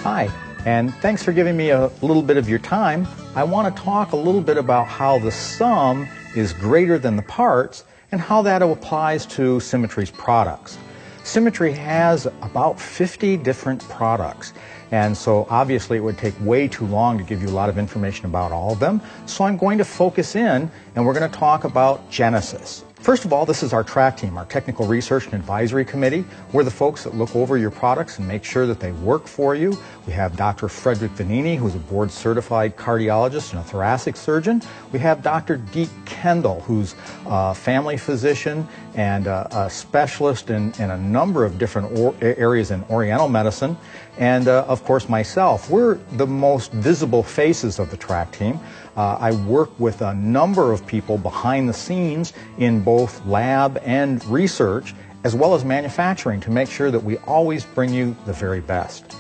Hi, and thanks for giving me a little bit of your time. I want to talk a little bit about how the sum is greater than the parts and how that applies to Symmetry's products. Symmetry has about 50 different products, and so obviously it would take way too long to give you a lot of information about all of them, so I'm going to focus in and we're going to talk about Genesis. First of all, this is our track team, our Technical Research and Advisory Committee. We're the folks that look over your products and make sure that they work for you. We have Dr. Frederick Vanini, who's a board-certified cardiologist and a thoracic surgeon. We have Dr. Deke Kendall, who's a family physician and a specialist in a number of different areas in Oriental medicine. And of course, myself. We're the most visible faces of the track team. I work with a number of people behind the scenes in both lab and research, as well as manufacturing, to make sure that we always bring you the very best.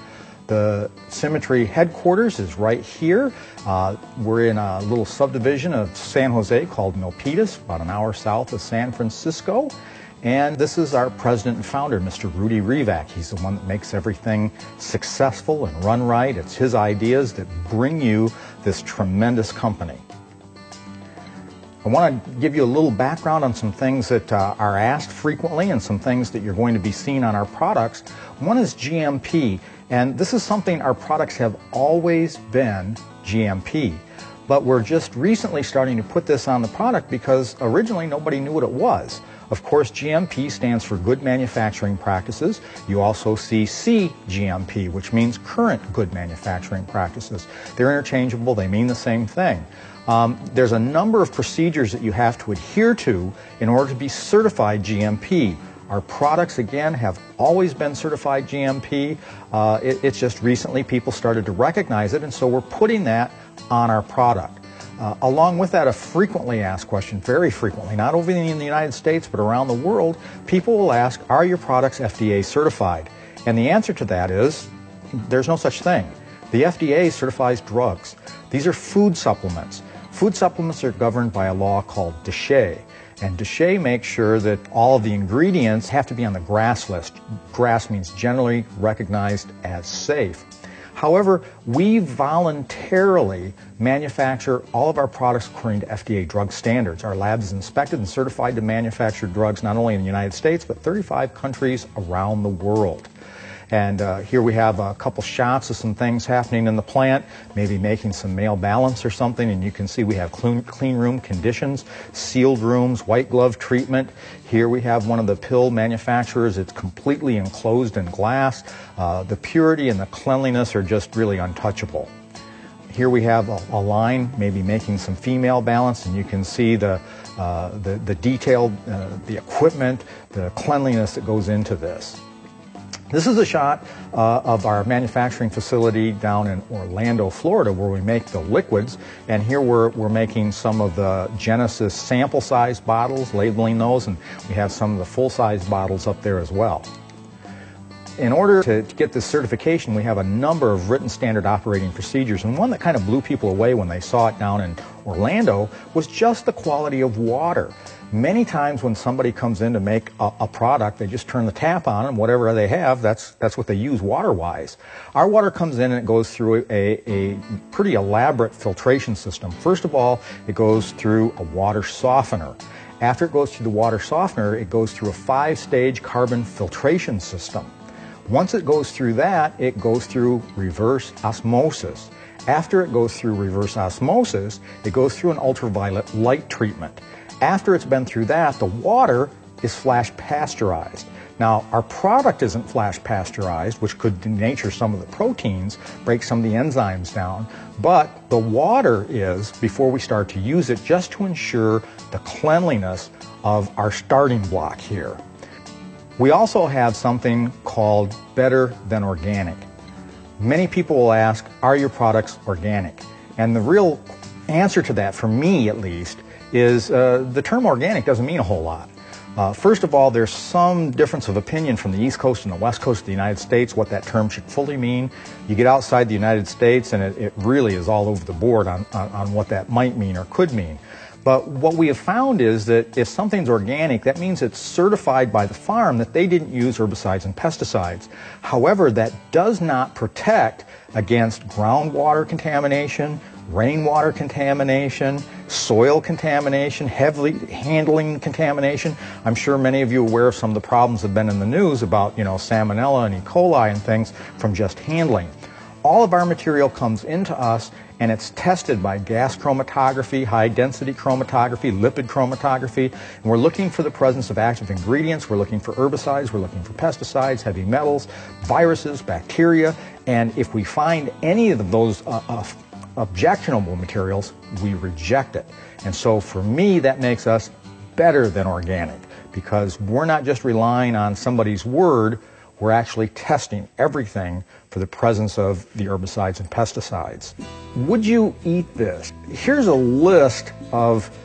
The Symmetry headquarters is right here. We're in a little subdivision of San Jose called Milpitas, about an hour south of San Francisco. And this is our president and founder, Mr. Rudy Rivak. He's the one that makes everything successful and run right. It's his ideas that bring you this tremendous company. I want to give you a little background on some things that are asked frequently and some things that you're going to be seeing on our products. One is GMP, and this is something our products have always been GMP. But we're just recently starting to put this on the product because originally nobody knew what it was. Of course, GMP stands for Good Manufacturing Practices. You also see CGMP, which means Current Good Manufacturing Practices. They're interchangeable, they mean the same thing. There's a number of procedures that you have to adhere to in order to be certified GMP. Our products, again, have always been certified GMP. It's just recently people started to recognize it, and so we're putting that on our product. Along with that, a frequently asked question, very frequently, not only in the United States but around the world, people will ask, are your products FDA certified? And the answer to that is, there's no such thing. The FDA certifies drugs. These are food supplements. Food supplements are governed by a law called DSHEA. And DSHEA makes sure that all of the ingredients have to be on the GRAS list. GRAS means generally recognized as safe. However, we voluntarily manufacture all of our products according to FDA drug standards. Our lab is inspected and certified to manufacture drugs not only in the United States, but 35 countries around the world. And here we have a couple shots of some things happening in the plant, maybe making some male balance or something, and you can see we have clean room conditions, sealed rooms, white glove treatment. Here we have one of the pill manufacturers. It's completely enclosed in glass. The purity and the cleanliness are just really untouchable. Here we have a line maybe making some female balance, and you can see the detail, the equipment, the cleanliness that goes into this. This is a shot of our manufacturing facility down in Orlando, Florida, where we make the liquids. And here we're making some of the Genesis sample size bottles, labeling those, and we have some of the full size bottles up there as well. In order to get this certification, we have a number of written standard operating procedures, and one that kind of blew people away when they saw it down in Orlando was just the quality of water. Many times when somebody comes in to make a product, they just turn the tap on and whatever they have, that's what they use water-wise. Our water comes in and it goes through a pretty elaborate filtration system. First of all, it goes through a water softener. After it goes through the water softener, it goes through a 5-stage carbon filtration system. Once it goes through that, it goes through reverse osmosis. After it goes through reverse osmosis, it goes through an ultraviolet light treatment. After it's been through that, the water is flash pasteurized. Now, our product isn't flash pasteurized, which could denature some of the proteins, break some of the enzymes down, but the water is before we start to use it, just to ensure the cleanliness of our starting block here. We also have something called better than organic. Many people will ask, are your products organic? And the real answer to that, for me at least, is the term organic doesn't mean a whole lot. First of all, there's some difference of opinion from the East Coast and the West Coast of the United States what that term should fully mean. You get outside the United States and it really is all over the board on what that might mean or could mean. But what we have found is that if something's organic, that means it's certified by the farm that they didn't use herbicides and pesticides. However, that does not protect against groundwater contamination, rainwater contamination, soil contamination, heavily handling contamination. I'm sure many of you are aware of some of the problems that have been in the news about, salmonella and E. coli and things from just handling. All of our material comes into us and it's tested by gas chromatography, high density chromatography, lipid chromatography, and we're looking for the presence of active ingredients, we're looking for herbicides, we're looking for pesticides, heavy metals, viruses, bacteria, and if we find any of those objectionable materials, we reject it. And so for me, that makes us better than organic, because we're not just relying on somebody's word, we're actually testing everything for the presence of the herbicides and pesticides. Would you eat this? Here's a list of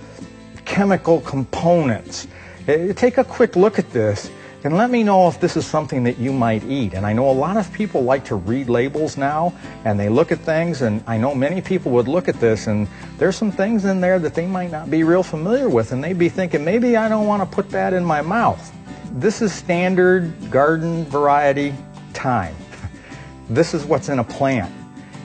chemical components. Take a quick look at this and let me know if this is something that you might eat. And I know a lot of people like to read labels now, and they look at things, and I know many people would look at this, and there's some things in there that they might not be real familiar with, and they'd be thinking, maybe I don't want to put that in my mouth. This is standard garden variety thyme. This is what's in a plant.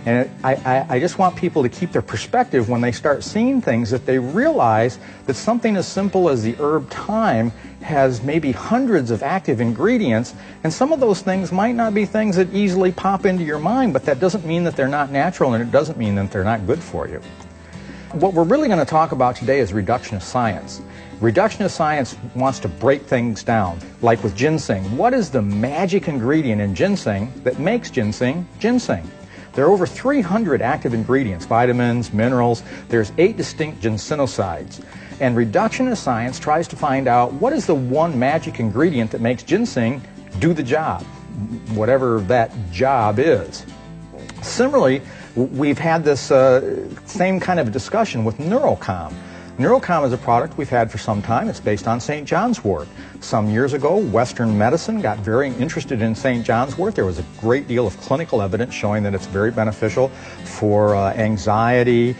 And I just want people to keep their perspective when they start seeing things, that they realize that something as simple as the herb thyme has maybe hundreds of active ingredients, and some of those things might not be things that easily pop into your mind, but that doesn't mean that they're not natural, and it doesn't mean that they're not good for you. What we're really going to talk about today is reductionist science. Reductionist science wants to break things down, like with ginseng. What is the magic ingredient in ginseng that makes ginseng ginseng? There are over 300 active ingredients, vitamins, minerals. There's 8 distinct ginsenosides. And reductionist science tries to find out what is the one magic ingredient that makes ginseng do the job, whatever that job is. Similarly, we've had this same kind of discussion with NeuroCom. NeuroCom is a product we've had for some time. It's based on St. John's wort. Some years ago, Western medicine got very interested in St. John's wort. There was a great deal of clinical evidence showing that it's very beneficial for anxiety,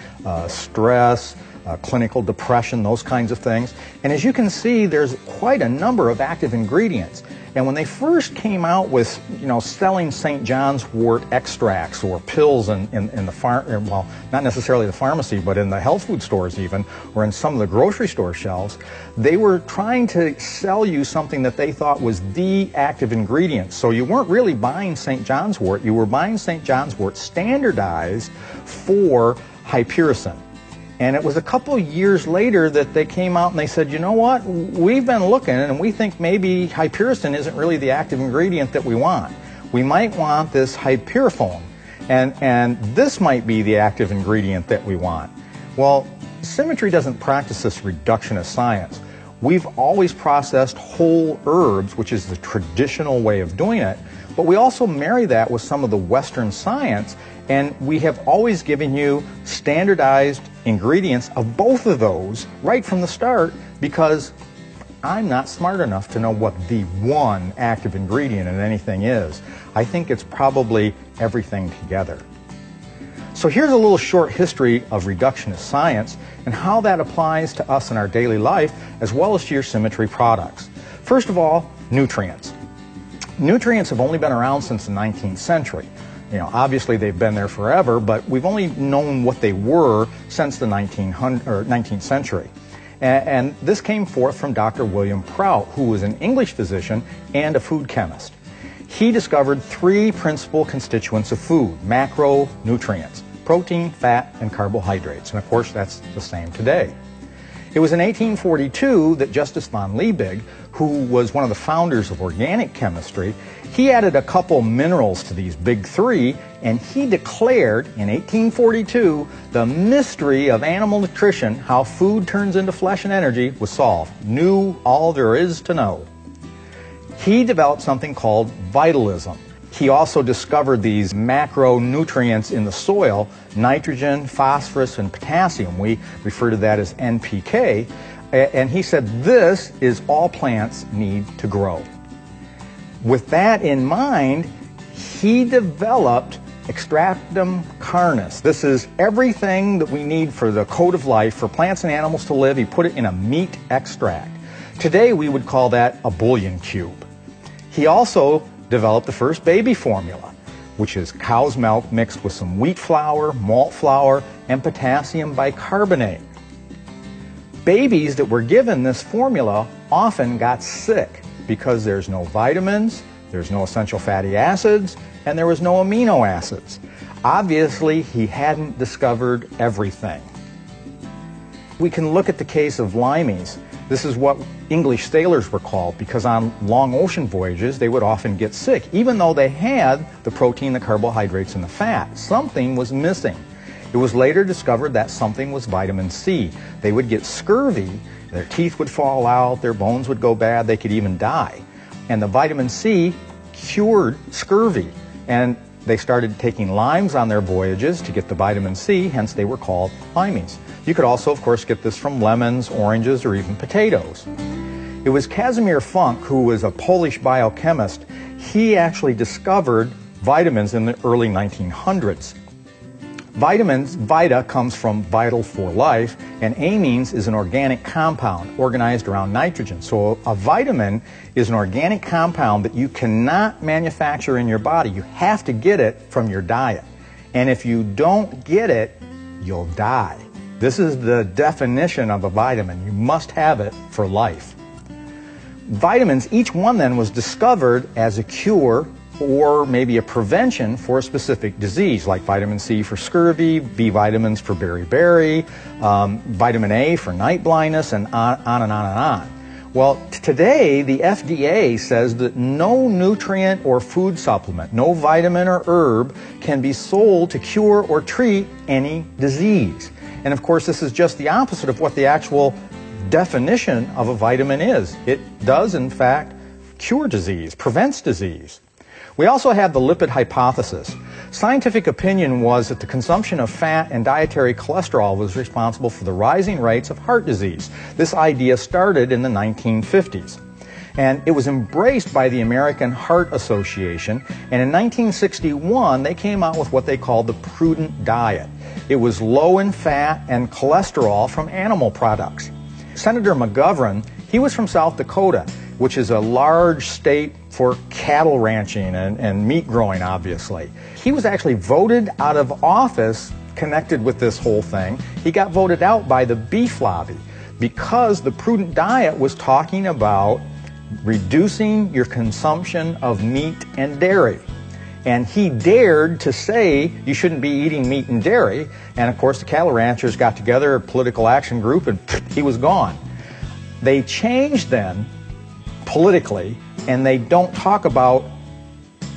stress, clinical depression, those kinds of things. And as you can see, there's quite a number of active ingredients. And when they first came out with, selling St. John's wort extracts or pills in the well, not necessarily the pharmacy, but in the health food stores even, or in some of the grocery store shelves, they were trying to sell you something that they thought was the active ingredient. So you weren't really buying St. John's wort, you were buying St. John's wort standardized for hypericin. And it was a couple of years later that they came out and they said, you know what, we've been looking and we think maybe hypericin isn't really the active ingredient that we want. We might want this hyperifone, and this might be the active ingredient that we want. Well, Symmetry doesn't practice this reductionist science. We've always processed whole herbs, which is the traditional way of doing it, but we also marry that with some of the Western science, and we have always given you standardized ingredients of both of those right from the start, because I'm not smart enough to know what the one active ingredient in anything is. I think it's probably everything together. So here's a little short history of reductionist science and how that applies to us in our daily life as well as to your Symmetry products. First of all, nutrients. Nutrients have only been around since the 19th century. Obviously they've been there forever, but we've only known what they were since the 19th century. And this came forth from Dr. William Prout, who was an English physician and a food chemist. He discovered 3 principal constituents of food: macronutrients, protein, fat, and carbohydrates. And of course, that's the same today. It was in 1842 that Justus von Liebig, who was one of the founders of organic chemistry, he added a couple minerals to these big 3, and he declared in 1842 the mystery of animal nutrition, how food turns into flesh and energy, was solved. Knew all there is to know. He developed something called vitalism. He also discovered these macronutrients in the soil: nitrogen, phosphorus, and potassium. We refer to that as NPK. And he said this is all plants need to grow. With that in mind, he developed extractum carnis. This is everything that we need for the code of life for plants and animals to live. He put it in a meat extract. Today we would call that a bouillon cube. He also developed the first baby formula, which is cow's milk mixed with some wheat flour, malt flour, and potassium bicarbonate. Babies that were given this formula often got sick because there's no vitamins, there's no essential fatty acids, and there was no amino acids. Obviously, he hadn't discovered everything. We can look at the case of limeys. This is what English sailors were called because on long ocean voyages they would often get sick. Even though they had the protein, the carbohydrates, and the fat, something was missing. It was later discovered that something was vitamin C. They would get scurvy, their teeth would fall out, their bones would go bad, they could even die. And the vitamin C cured scurvy. And they started taking limes on their voyages to get the vitamin C, hence they were called limeys. You could also, of course, get this from lemons, oranges, or even potatoes. It was Casimir Funk, who was a Polish biochemist. He actually discovered vitamins in the early 1900s. Vitamins, vita comes from vital for life, and amines is an organic compound organized around nitrogen. So a vitamin is an organic compound that you cannot manufacture in your body. You have to get it from your diet. And if you don't get it, you'll die. This is the definition of a vitamin. You must have it for life. Vitamins, each one then was discovered as a cure or maybe a prevention for a specific disease, like vitamin C for scurvy, B vitamins for beriberi, vitamin A for night blindness, and on and on and on. Well, today the FDA says that no nutrient or food supplement, no vitamin or herb can be sold to cure or treat any disease. And of course, this is just the opposite of what the actual definition of a vitamin is. It does, in fact, cure disease, prevents disease. We also have the lipid hypothesis. Scientific opinion was that the consumption of fat and dietary cholesterol was responsible for the rising rates of heart disease. This idea started in the 1950s. And it was embraced by the American Heart Association. And in 1961, they came out with what they called the prudent diet. It was low in fat and cholesterol from animal products. Senator McGovern, he was from South Dakota, which is a large state for cattle ranching and meat growing, obviously. He was actually voted out of office connected with this whole thing. He got voted out by the beef lobby because the prudent diet was talking about reducing your consumption of meat and dairy. And he dared to say you shouldn't be eating meat and dairy. And of course the cattle ranchers got together, a political action group, and he was gone. They changed then politically, and they don't talk about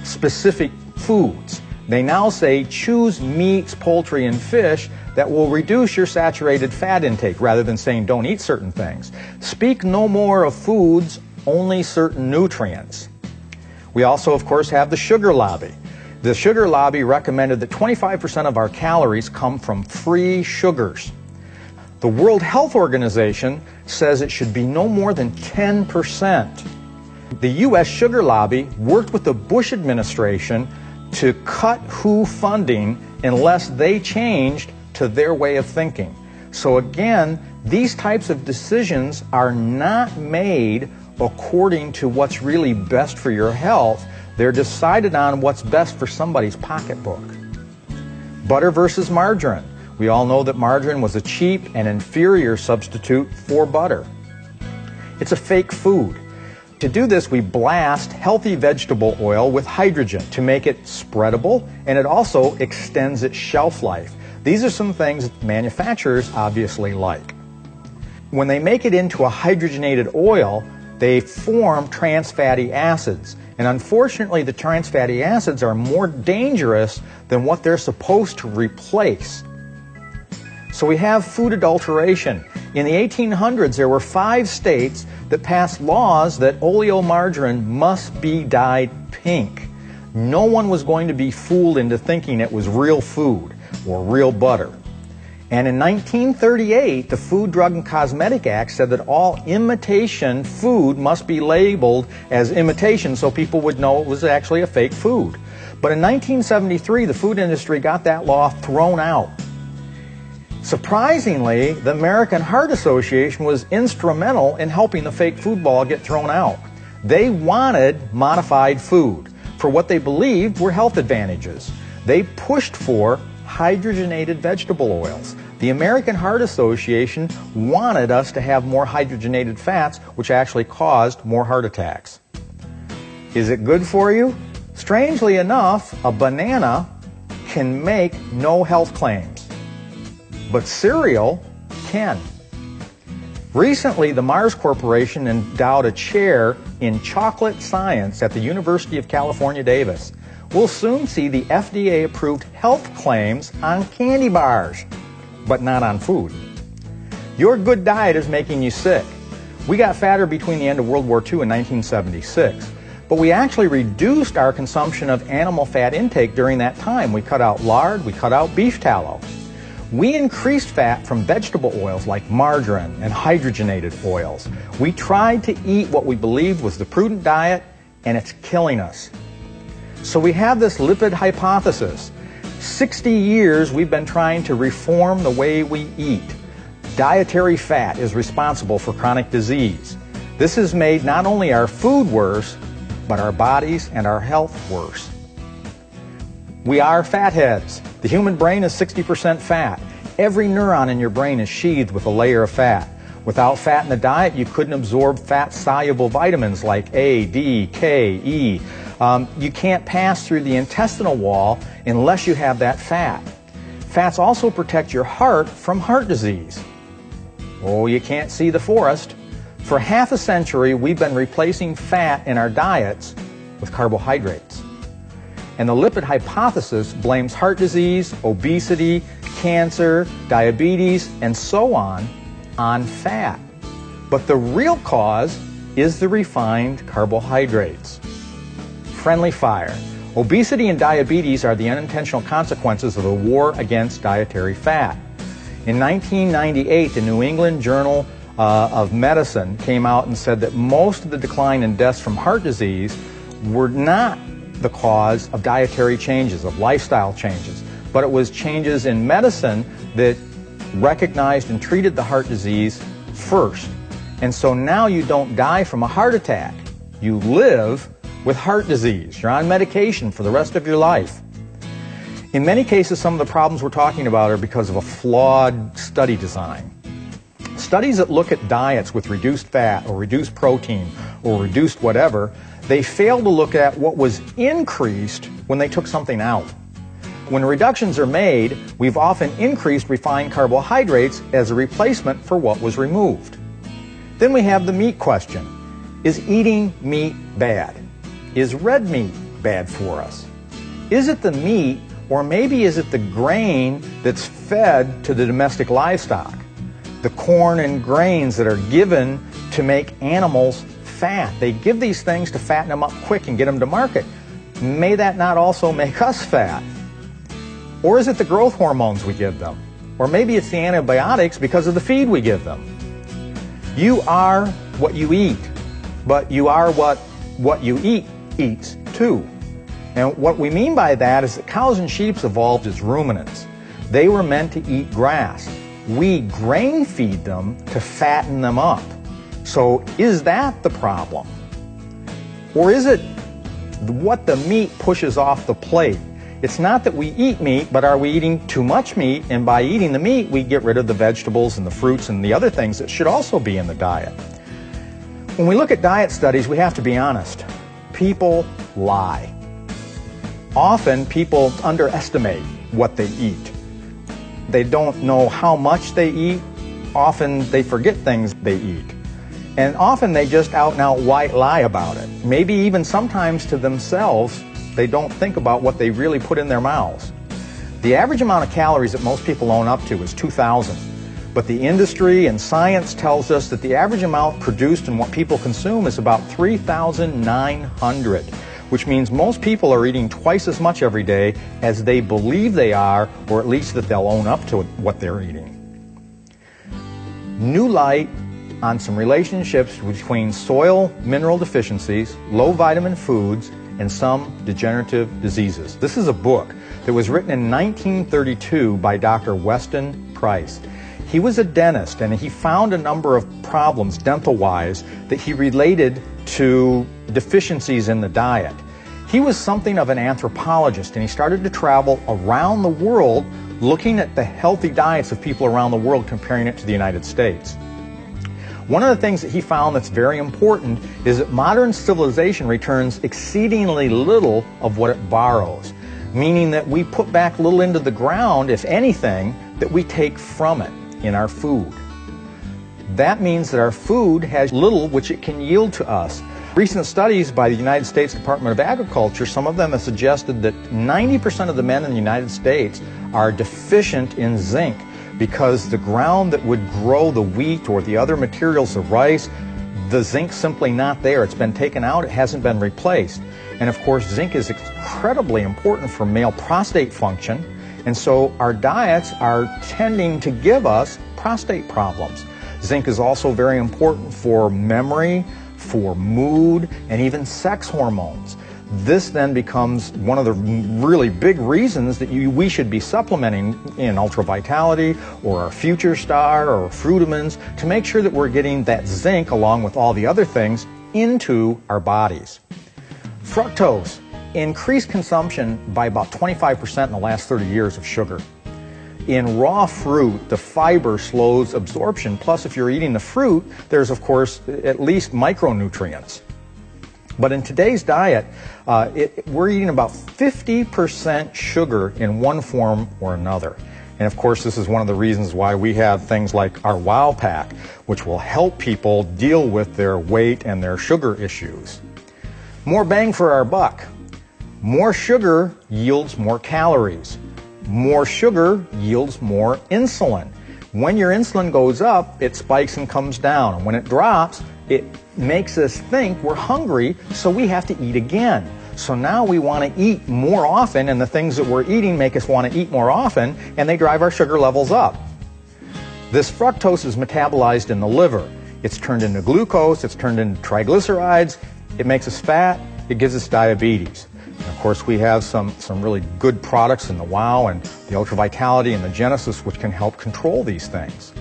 specific foods. They now say choose meats, poultry, and fish that will reduce your saturated fat intake rather than saying don't eat certain things. Speak no more of foods, only certain nutrients. We also, of course, have the sugar lobby. The sugar lobby recommended that 25% of our calories come from free sugars. The World Health Organization says it should be no more than 10%. The U.S. sugar lobby worked with the Bush administration to cut WHO funding unless they changed to their way of thinking. So again, these types of decisions are not made according to what's really best for your health. They're decided on what's best for somebody's pocketbook. Butter versus margarine. We all know that margarine was a cheap and inferior substitute for butter. It's a fake food. To do this, we blast healthy vegetable oil with hydrogen to make it spreadable, and it also extends its shelf life. These are some things that manufacturers obviously like. When they make it into a hydrogenated oil, they form trans fatty acids. And unfortunately, the trans fatty acids are more dangerous than what they're supposed to replace. So we have food adulteration. In the 1800s, there were 5 states that passed laws that oleomargarine must be dyed pink. No one was going to be fooled into thinking it was real food or real butter. And in 1938, the Food, Drug, and Cosmetic Act said that all imitation food must be labeled as imitation so people would know it was actually a fake food. But in 1973, the food industry got that law thrown out. Surprisingly, the American Heart Association was instrumental in helping the fake food law get thrown out. They wanted modified food for what they believed were health advantages. They pushed for hydrogenated vegetable oils. The American Heart Association wanted us to have more hydrogenated fats, which actually caused more heart attacks. Is it good for you? Strangely enough, a banana can make no health claims, but cereal can. Recently, the Mars Corporation endowed a chair in chocolate science at the University of California, Davis. We'll soon see the FDA-approved health claims on candy bars, but not on food. Your good diet is making you sick. We got fatter between the end of World War II and 1976, but we actually reduced our consumption of animal fat intake during that time. We cut out lard, we cut out beef tallow. We increased fat from vegetable oils like margarine and hydrogenated oils. We tried to eat what we believed was the prudent diet, and it's killing us. So we have this lipid hypothesis. 60 years we've been trying to reform the way we eat. Dietary fat is responsible for chronic disease. This has made not only our food worse, but our bodies and our health worse. We are fatheads. The human brain is 60% fat. Every neuron in your brain is sheathed with a layer of fat. Without fat in the diet, you couldn't absorb fat-soluble vitamins like A, D, K, E. You can't pass through the intestinal wall unless you have that fat. Fats also protect your heart from heart disease. Oh, you can't see the forest. For half a century, we've been replacing fat in our diets with carbohydrates. And the lipid hypothesis blames heart disease, obesity, cancer, diabetes, and so on fat. But the real cause is the refined carbohydrates. Friendly fire. Obesity and diabetes are the unintentional consequences of the war against dietary fat. In 1998, the New England Journal of Medicine came out and said that most of the decline in deaths from heart disease were not the cause of dietary changes, of lifestyle changes, but it was changes in medicine that recognized and treated the heart disease first. And so now you don't die from a heart attack. You live with heart disease. You're on medication for the rest of your life. In many cases, some of the problems we're talking about are because of a flawed study design. Studies that look at diets with reduced fat or reduced protein or reduced whatever, they fail to look at what was increased when they took something out. When reductions are made, we've often increased refined carbohydrates as a replacement for what was removed. Then we have the meat question. Is eating meat bad? Is red meat bad for us? Is it the meat, or maybe is it the grain that's fed to the domestic livestock? The corn and grains that are given to make animals fat. They give these things to fatten them up quick and get them to market. May that not also make us fat? Or is it the growth hormones we give them? Or maybe it's the antibiotics because of the feed we give them. You are what you eat, but you are what you eat eats too. And what we mean by that is that cows and sheep evolved as ruminants. They were meant to eat grass. We grain feed them to fatten them up. So is that the problem? Or is it what the meat pushes off the plate? It's not that we eat meat, but are we eating too much meat? And by eating the meat, we get rid of the vegetables and the fruits and the other things that should also be in the diet. When we look at diet studies, we have to be honest. People lie. Often people underestimate what they eat. They don't know how much they eat. Often they forget things they eat. And often they just out and out white lie about it. Maybe even sometimes to themselves, they don't think about what they really put in their mouths. The average amount of calories that most people own up to is 2,000. But the industry and science tells us that the average amount produced in what people consume is about 3,900, which means most people are eating twice as much every day as they believe they are, or at least that they'll own up to what they're eating. New light on some relationships between soil mineral deficiencies, low vitamin foods, and some degenerative diseases. This is a book that was written in 1932 by Dr. Weston Price. He was a dentist, and he found a number of problems, dental-wise, that he related to deficiencies in the diet. He was something of an anthropologist, and he started to travel around the world looking at the healthy diets of people around the world, comparing it to the United States. One of the things that he found that's very important is that modern civilization returns exceedingly little of what it borrows, meaning that we put back little into the ground, if anything, that we take from it in our food. That means that our food has little which it can yield to us. Recent studies by the United States Department of Agriculture, some of them have suggested that 90% of the men in the United States are deficient in zinc because the ground that would grow the wheat or the other materials of rice, the zinc's simply not there. It's been taken out, it hasn't been replaced. And of course, zinc is incredibly important for male prostate function, and so our diets are tending to give us prostate problems. Zinc is also very important for memory, for mood, and even sex hormones. This then becomes one of the really big reasons that we should be supplementing in Ultra Vitality or our Future Star or Fruitamins to make sure that we're getting that zinc along with all the other things into our bodies. Fructose increased consumption by about 25% in the last 30 years of sugar. In raw fruit, the fiber slows absorption, plus if you're eating the fruit, there's of course at least micronutrients. But in today's diet, we're eating about 50% sugar in one form or another. And of course, this is one of the reasons why we have things like our Wow Pack, which will help people deal with their weight and their sugar issues. More bang for our buck. More sugar yields more calories. More sugar yields more insulin. When your insulin goes up, it spikes and comes down. And when it drops, it makes us think we're hungry, so we have to eat again. So now we want to eat more often, and the things that we're eating make us want to eat more often, and they drive our sugar levels up. This fructose is metabolized in the liver. It's turned into glucose, it's turned into triglycerides, it makes us fat, it gives us diabetes. And of course, we have some really good products in the Wow and the Ultra Vitality and the Genesis, which can help control these things.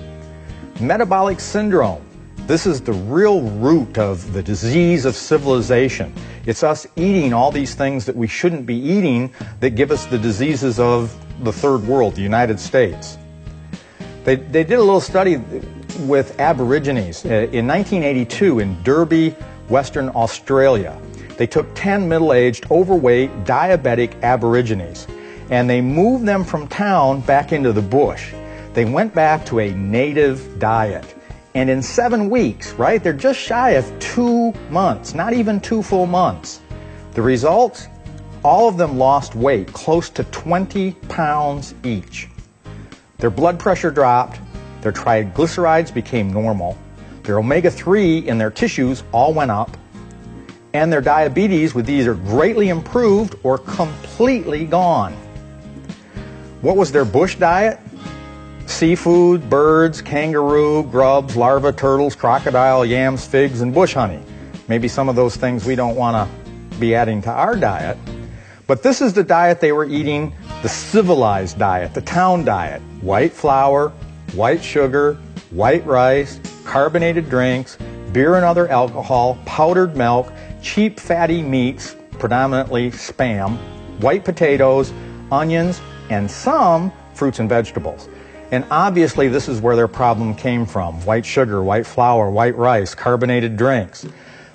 Metabolic syndrome. This is the real root of the disease of civilization. It's us eating all these things that we shouldn't be eating that give us the diseases of the third world, the United States. They did a little study with Aborigines in 1982 in Derby, Western Australia. They took 10 middle-aged, overweight, diabetic Aborigines, and they moved them from town back into the bush. They went back to a native diet. And in 7 weeks, right, they're just shy of 2 months, not even 2 full months. The results? All of them lost weight, close to 20 pounds each. Their blood pressure dropped, their triglycerides became normal, their omega-3 in their tissues all went up, and their diabetes was either greatly improved or completely gone. What was their bush diet? Seafood, birds, kangaroo, grubs, larvae, turtles, crocodile, yams, figs, and bush honey. Maybe some of those things we don't want to be adding to our diet. But this is the diet they were eating, the civilized diet, the town diet. White flour, white sugar, white rice, carbonated drinks, beer and other alcohol, powdered milk, cheap fatty meats, predominantly Spam, white potatoes, onions, and some fruits and vegetables. And obviously this is where their problem came from. White sugar, white flour, white rice, carbonated drinks.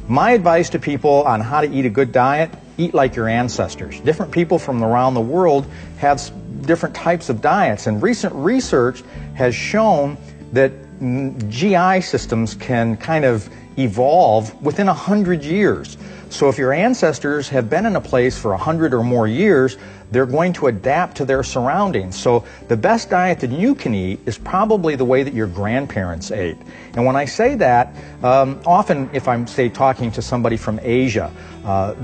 My advice to people on how to eat a good diet, eat like your ancestors. Different people from around the world have different types of diets, and recent research has shown that GI systems can kind of evolve within 100 years. So if your ancestors have been in a place for 100 or more years, they're going to adapt to their surroundings. So the best diet that you can eat is probably the way that your grandparents ate. And when I say that, often if I'm, say, talking to somebody from Asia,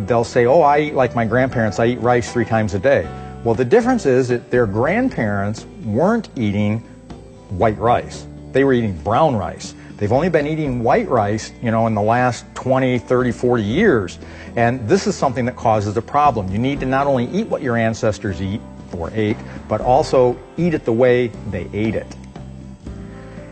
they'll say, oh, I eat like my grandparents, I eat rice 3 times a day. Well, the difference is that their grandparents weren't eating white rice. they were eating brown rice. They've only been eating white rice, in the last 20, 30, 40 years. And this is something that causes a problem. You need to not only eat what your ancestors eat or ate, but also eat it the way they ate it.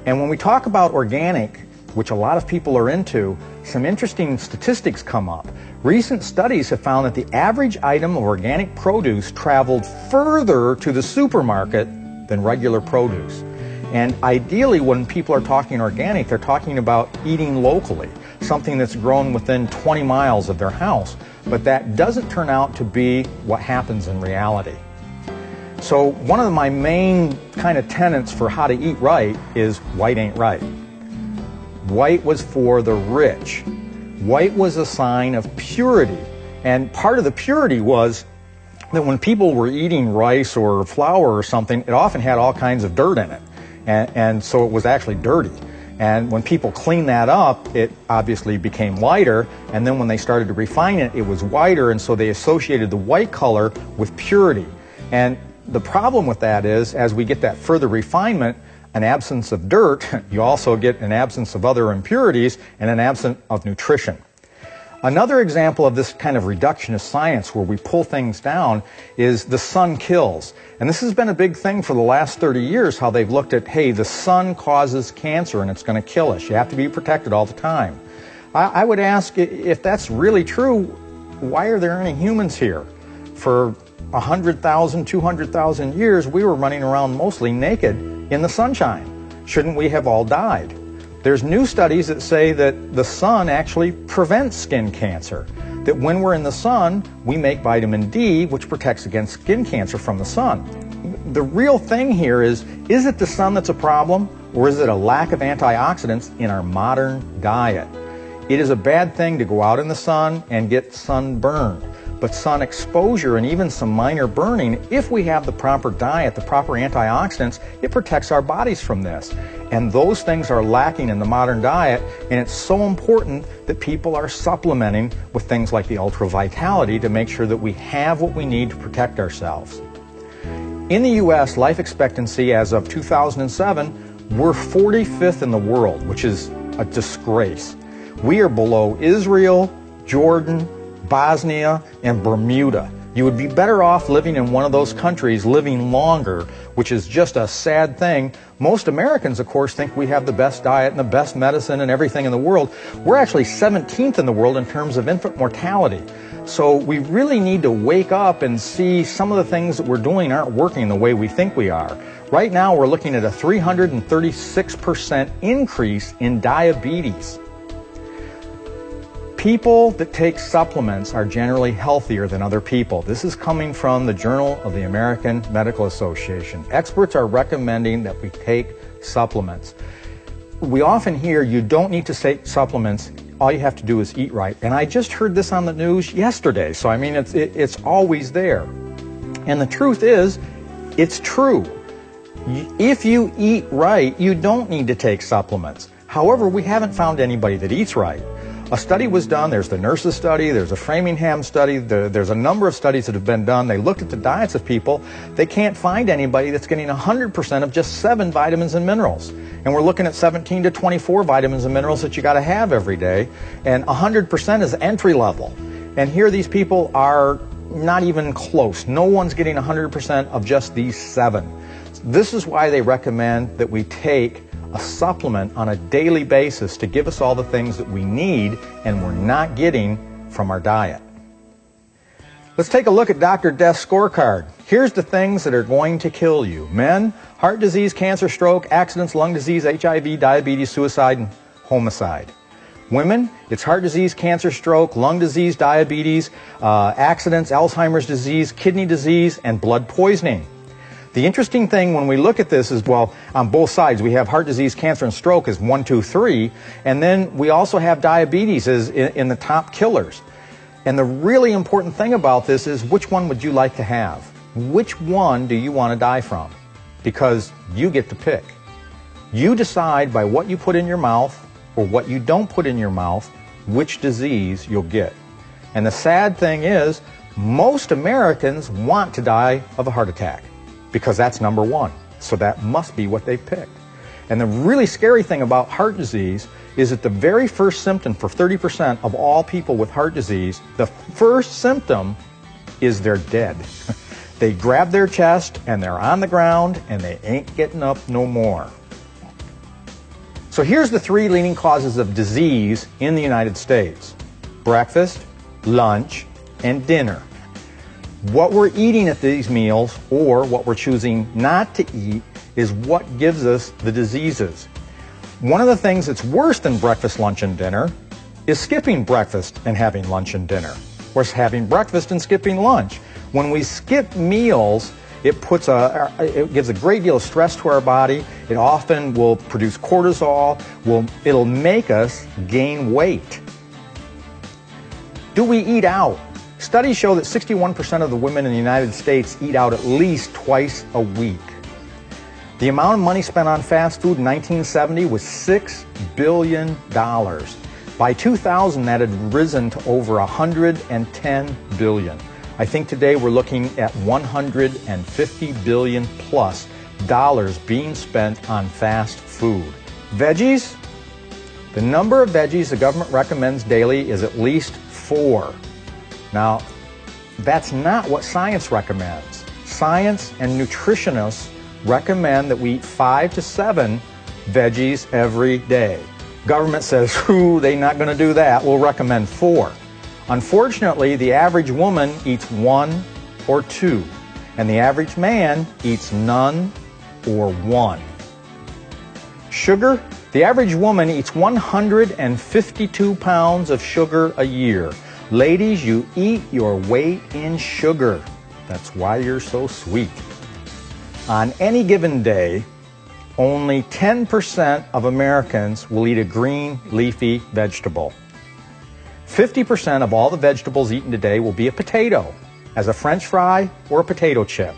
And when we talk about organic, which a lot of people are into, some interesting statistics come up. Recent studies have found that the average item of organic produce traveled further to the supermarket than regular produce. And ideally, when people are talking organic, they're talking about eating locally, something that's grown within 20 miles of their house. But that doesn't turn out to be what happens in reality. So one of my main kind of tenets for how to eat right is white ain't right. White was for the rich. White was a sign of purity. And part of the purity was that when people were eating rice or flour or something, it often had all kinds of dirt in it. And so it was actually dirty. And when people cleaned that up, it obviously became lighter. And then when they started to refine it, it was whiter. And so they associated the white color with purity. And the problem with that is, as we get that further refinement, an absence of dirt, you also get an absence of other impurities and an absence of nutrition. Another example of this kind of reductionist science where we pull things down is the sun kills. And this has been a big thing for the last 30 years, how they've looked at, hey, the sun causes cancer and it's going to kill us. You have to be protected all the time. I would ask, if that's really true, why are there any humans here? For 100,000, 200,000 years, we were running around mostly naked in the sunshine. Shouldn't we have all died? There's new studies that say that the sun actually prevents skin cancer. That when we're in the sun, we make vitamin D, which protects against skin cancer from the sun. The real thing here is it the sun that's a problem, or is it a lack of antioxidants in our modern diet? It is a bad thing to go out in the sun and get sunburned. But sun exposure and even some minor burning, if we have the proper diet, the proper antioxidants, it protects our bodies from this. And those things are lacking in the modern diet, and it's so important that people are supplementing with things like the Ultra Vitality to make sure that we have what we need to protect ourselves. In the U.S., life expectancy as of 2007, we're 45th in the world, which is a disgrace. We are below Israel, Jordan, Bosnia, and Bermuda. You would be better off living in one of those countries, living longer, which is just a sad thing. Most Americans, of course, think we have the best diet and the best medicine and everything in the world. We're actually 17th in the world in terms of infant mortality. So we really need to wake up and see some of the things that we're doing aren't working the way we think we are. Right now, we're looking at a 336% increase in diabetes. People that take supplements are generally healthier than other people. This is coming from the Journal of the American Medical Association. Experts are recommending that we take supplements. We often hear you don't need to take supplements, all you have to do is eat right. And I just heard this on the news yesterday, so I mean it's always there. And the truth is, it's true. If you eat right, you don't need to take supplements. However, we haven't found anybody that eats right. A study was done, there's the nurses study, there's a Framingham study, there's a number of studies that have been done. They looked at the diets of people. They can't find anybody that's getting 100% of just 7 vitamins and minerals. And we're looking at 17 to 24 vitamins and minerals that you got to have every day. And 100% is entry level. And here these people are not even close. No one's getting 100% of just these 7. This is why they recommend that we take a supplement on a daily basis to give us all the things that we need and we're not getting from our diet. Let's take a look at Dr. Death's scorecard. Here's the things that are going to kill you. Men, heart disease, cancer, stroke, accidents, lung disease, HIV, diabetes, suicide, and homicide. Women, it's heart disease, cancer, stroke, lung disease, diabetes, accidents, Alzheimer's disease, kidney disease, and blood poisoning. The interesting thing when we look at this is, well, on both sides, we have heart disease, cancer, and stroke as 1, 2, 3, and then we also have diabetes as in the top killers. And the really important thing about this is, which one would you like to have? Which one do you want to die from? Because you get to pick. You decide by what you put in your mouth or what you don't put in your mouth, which disease you'll get. And the sad thing is, most Americans want to die of a heart attack, because that's number 1. So that must be what they picked. And the really scary thing about heart disease is that the very first symptom for 30% of all people with heart disease, the first symptom is they're dead. They grab their chest and they're on the ground and they ain't getting up no more. So here's the 3 leading causes of disease in the United States: breakfast, lunch, and dinner. What we're eating at these meals, or what we're choosing not to eat, is what gives us the diseases. One of the things that's worse than breakfast, lunch, and dinner is skipping breakfast and having lunch and dinner, or having breakfast and skipping lunch. When we skip meals, it gives a great deal of stress to our body. It often will produce cortisol. It'll make us gain weight. Do we eat out? Studies show that 61% of the women in the United States eat out at least twice a week. The amount of money spent on fast food in 1970 was $6 billion. By 2000, that had risen to over $110 billion. I think today we're looking at $150 billion plus being spent on fast food. Veggies? The number of veggies the government recommends daily is at least 4. Now, that's not what science recommends. Science and nutritionists recommend that we eat 5 to 7 veggies every day. Government says, they're not going to do that. We'll recommend 4. Unfortunately, the average woman eats 1 or 2, and the average man eats none or 1. Sugar? The average woman eats 152 pounds of sugar a year. Ladies, you eat your weight in sugar. That's why you're so sweet. On any given day, only 10% of Americans will eat a green, leafy vegetable. 50% of all the vegetables eaten today will be a potato, as a French fry or a potato chip.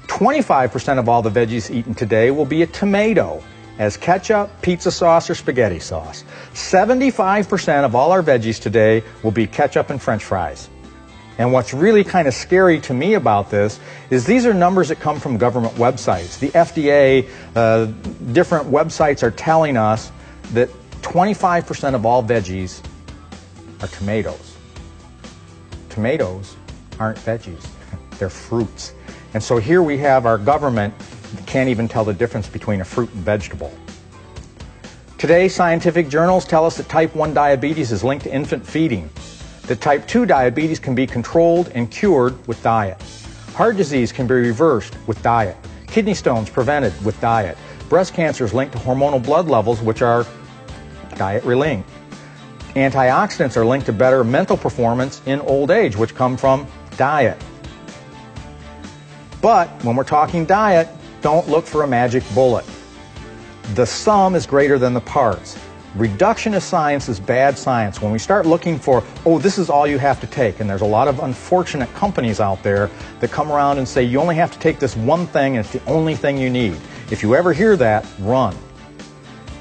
25% of all the veggies eaten today will be a tomato, as ketchup, pizza sauce, or spaghetti sauce. 75% of all our veggies today will be ketchup and French fries. And what's really kind of scary to me about this is these are numbers that come from government websites. The FDA, different websites are telling us that 25% of all veggies are tomatoes. Tomatoes aren't veggies, they're fruits. And so here we have our government that can't even tell the difference between a fruit and vegetable. Today, scientific journals tell us that type 1 diabetes is linked to infant feeding, that type 2 diabetes can be controlled and cured with diet. Heart disease can be reversed with diet. Kidney stones prevented with diet. Breast cancer is linked to hormonal blood levels, which are diet-linked. Antioxidants are linked to better mental performance in old age, which come from diet. But when we're talking diet, don't look for a magic bullet. The sum is greater than the parts. Reductionist science is bad science. When we start looking for, this is all you have to take, and there's a lot of unfortunate companies out there that come around and say you only have to take this one thing and it's the only thing you need. If you ever hear that, run.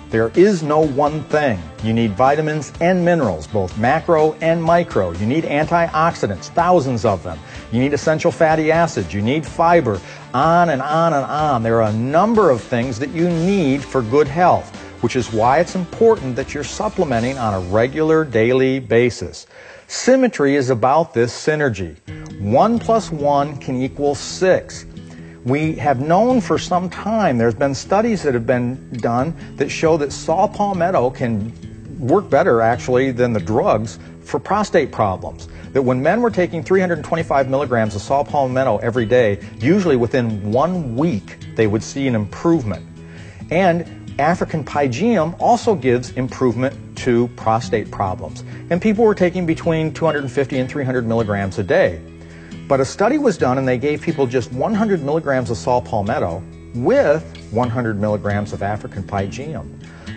There is no one thing. You need vitamins and minerals, both macro and micro. You need antioxidants, thousands of them. You need essential fatty acids. You need fiber, on and on and on. There are a number of things that you need for good health, which is why it's important that you're supplementing on a regular daily basis. Symmetry is about this synergy. 1 + 1 can equal 6. We have known for some time, there's been studies that have been done that show that saw palmetto can work better actually than the drugs for prostate problems. That when men were taking 325 milligrams of saw palmetto every day, usually within 1 week they would see an improvement. And African pygeum also gives improvement to prostate problems. And people were taking between 250 and 300 milligrams a day. But a study was done and they gave people just 100 milligrams of saw palmetto with 100 milligrams of African pygeum.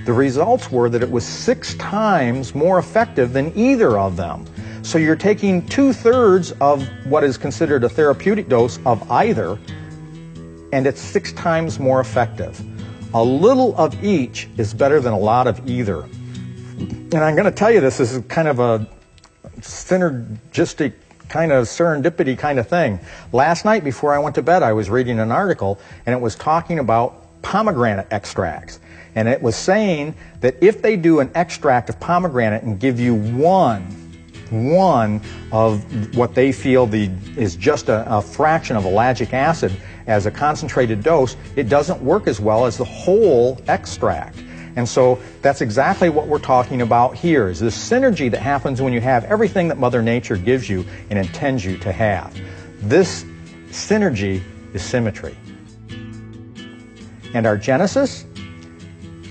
The results were that it was 6 times more effective than either of them. So you're taking 2/3 of what is considered a therapeutic dose of either, and it's 6 times more effective. A little of each is better than a lot of either. And I'm going to tell you this is kind of a synergistic kind of serendipity kind of thing. Last night before I went to bed, I was reading an article and it was talking about pomegranate extracts. And it was saying that if they do an extract of pomegranate and give you one of what they feel is just a fraction of ellagic acid as a concentrated dose, it doesn't work as well as the whole extract. And so that's exactly what we're talking about here, is this synergy that happens when you have everything that Mother Nature gives you and intends you to have. This synergy is symmetry. And our Genesis,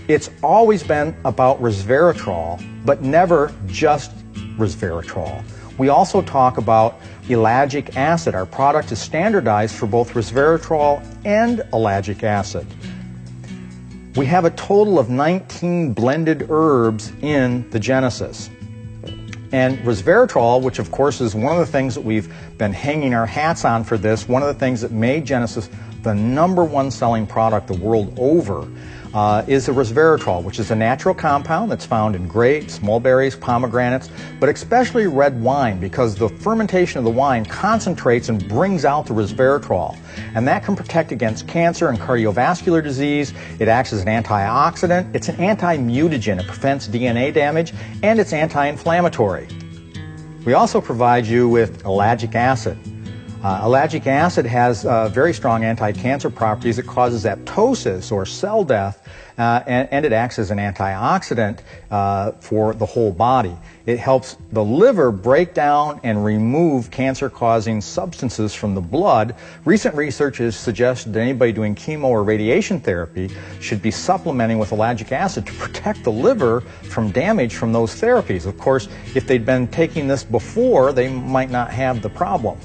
it's always been about resveratrol, but never just resveratrol. We also talk about ellagic acid. Our product is standardized for both resveratrol and ellagic acid. We have a total of 19 blended herbs in the Genesis. And resveratrol, which of course is one of the things that we've been hanging our hats on for this, one of the things that made Genesis the #1 selling product the world over, is the resveratrol, which is a natural compound that's found in grapes, mulberries, pomegranates, but especially red wine, because the fermentation of the wine concentrates and brings out the resveratrol. And that can protect against cancer and cardiovascular disease. It acts as an antioxidant. It's an anti-mutagen. It prevents DNA damage, and it's anti-inflammatory. We also provide you with ellagic acid. Ellagic acid has very strong anti-cancer properties. It causes apoptosis or cell death, and it acts as an antioxidant for the whole body. It helps the liver break down and remove cancer-causing substances from the blood. Recent research has suggested that anybody doing chemo or radiation therapy should be supplementing with ellagic acid to protect the liver from damage from those therapies. Of course, if they'd been taking this before, they might not have the problem.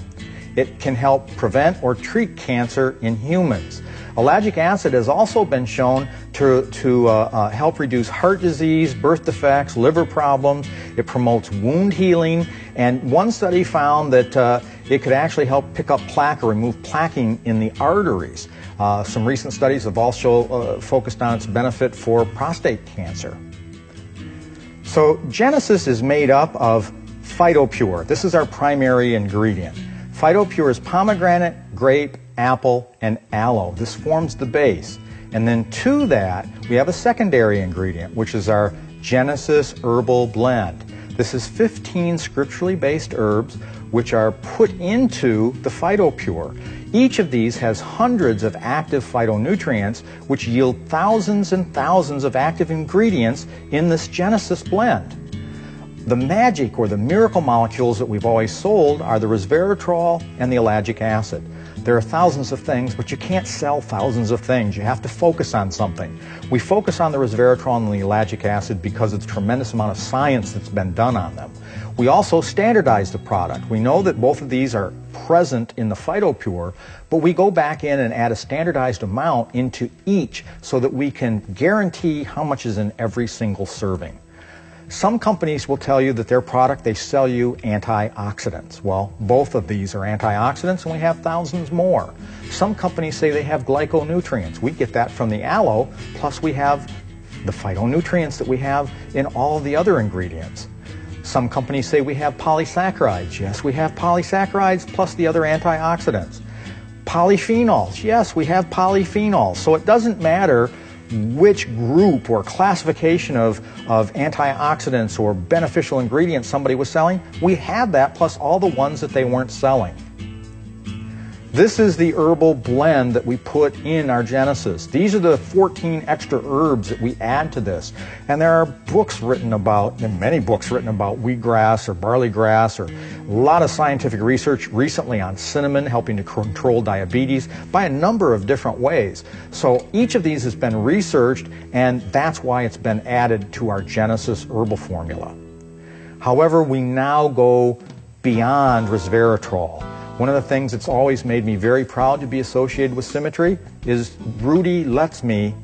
It can help prevent or treat cancer in humans. Ellagic acid has also been shown to help reduce heart disease, birth defects, liver problems. It promotes wound healing, and one study found that it could actually help pick up plaque or remove plaquing in the arteries. Some recent studies have also focused on its benefit for prostate cancer. So Genesis is made up of PhytoPure. This is our primary ingredient. PhytoPure is pomegranate, grape, apple, and aloe. This forms the base. And then to that, we have a secondary ingredient, which is our Genesis Herbal Blend. This is 15 scripturally based herbs which are put into the PhytoPure. Each of these has hundreds of active phytonutrients which yield thousands and thousands of active ingredients in this Genesis blend. The magic or the miracle molecules that we've always sold are the resveratrol and the ellagic acid. There are thousands of things, but you can't sell thousands of things. You have to focus on something. We focus on the resveratrol and the ellagic acid because of the tremendous amount of science that's been done on them. We also standardize the product. We know that both of these are present in the PhytoPure, but we go back in and add a standardized amount into each so that we can guarantee how much is in every single serving. Some companies will tell you that their product, they sell you antioxidants. Well, both of these are antioxidants, and we have thousands more. Some companies say they have glyconutrients. We get that from the aloe, plus we have the phytonutrients that we have in all of the other ingredients. Some companies say we have polysaccharides. Yes, we have polysaccharides plus the other antioxidants. Polyphenols. Yes, we have polyphenols. So it doesn't matter which group or classification of antioxidants or beneficial ingredients somebody was selling. We had that plus all the ones that they weren't selling. This is the herbal blend that we put in our Genesis. These are the 14 extra herbs that we add to this. And there are books written about, and many books written about wheatgrass or barley grass, or a lot of scientific research recently on cinnamon helping to control diabetes by a number of different ways. So each of these has been researched, and that's why it's been added to our Genesis herbal formula. However, we now go beyond resveratrol. One of the things that's always made me very proud to be associated with Symmetry is Rudy lets me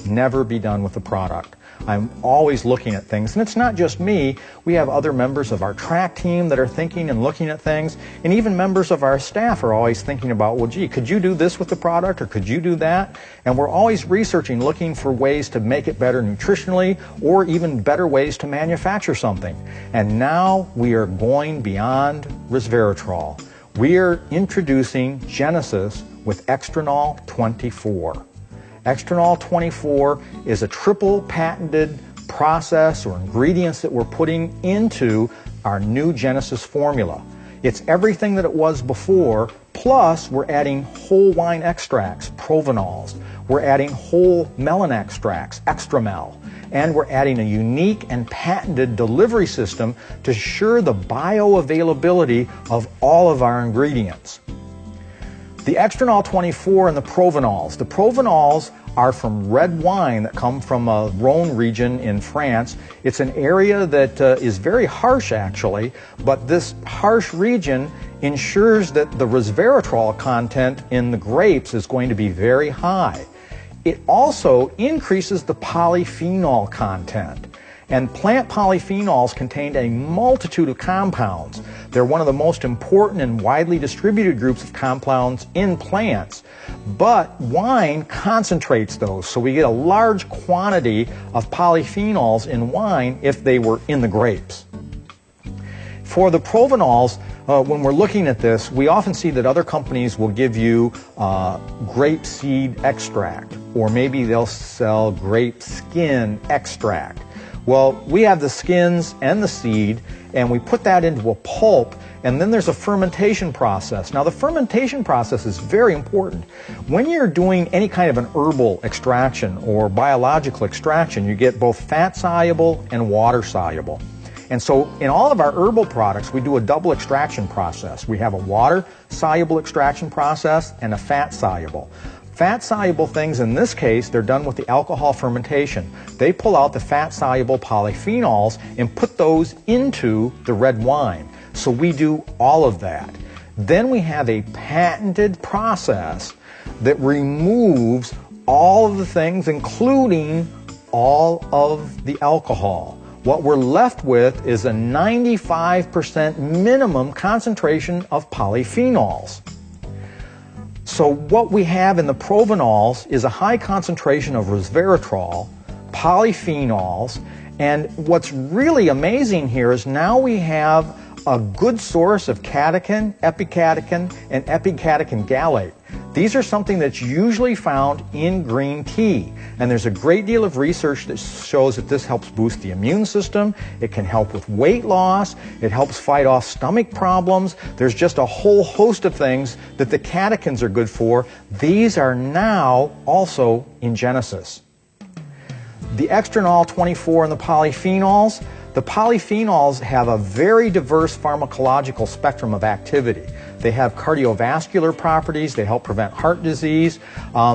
never be done with the product. I'm always looking at things, and it's not just me. We have other members of our track team that are thinking and looking at things, and even members of our staff are always thinking about, well, gee, could you do this with the product, or could you do that? And we're always researching, looking for ways to make it better nutritionally, or even better ways to manufacture something. And now we are going beyond resveratrol. We are introducing Genesis with Extranol 24. Extranol 24 is a triple patented process or ingredients that we're putting into our new Genesis formula. It's everything that it was before, plus we're adding whole wine extracts, provenols. We're adding whole melon extracts, extramel. And we're adding a unique and patented delivery system to assure the bioavailability of all of our ingredients. The Extranol 24 and the provenols. The provenols are from red wine that come from a Rhone region in France. It's an area that is very harsh actually, but this harsh region ensures that the resveratrol content in the grapes is going to be very high. It also increases the polyphenol content. And plant polyphenols contain a multitude of compounds. They're one of the most important and widely distributed groups of compounds in plants. But wine concentrates those, so we get a large quantity of polyphenols in wine if they were in the grapes. For the provenols, when we're looking at this, we often see that other companies will give you grape seed extract, or maybe they'll sell grape skin extract. Well, we have the skins and the seed, and we put that into a pulp, and then there's a fermentation process. Now, the fermentation process is very important. When you're doing any kind of an herbal extraction or biological extraction, you get both fat-soluble and water-soluble. And so in all of our herbal products, we do a double extraction process. We have a water-soluble extraction process and a fat-soluble. Fat-soluble things, in this case, they're done with the alcohol fermentation. They pull out the fat-soluble polyphenols and put those into the red wine. So we do all of that. Then we have a patented process that removes all of the things, including all of the alcohol. What we're left with is a 95% minimum concentration of polyphenols. So what we have in the provenols is a high concentration of resveratrol, polyphenols, and what's really amazing here is now we have a good source of catechin, epicatechin, and epicatechin gallate. These are something that's usually found in green tea, and there's a great deal of research that shows that this helps boost the immune system, it can help with weight loss, it helps fight off stomach problems. There's just a whole host of things that the catechins are good for. These are now also in Genesis. The Extranol 24 and the polyphenols. The polyphenols have a very diverse pharmacological spectrum of activity. They have cardiovascular properties, they help prevent heart disease.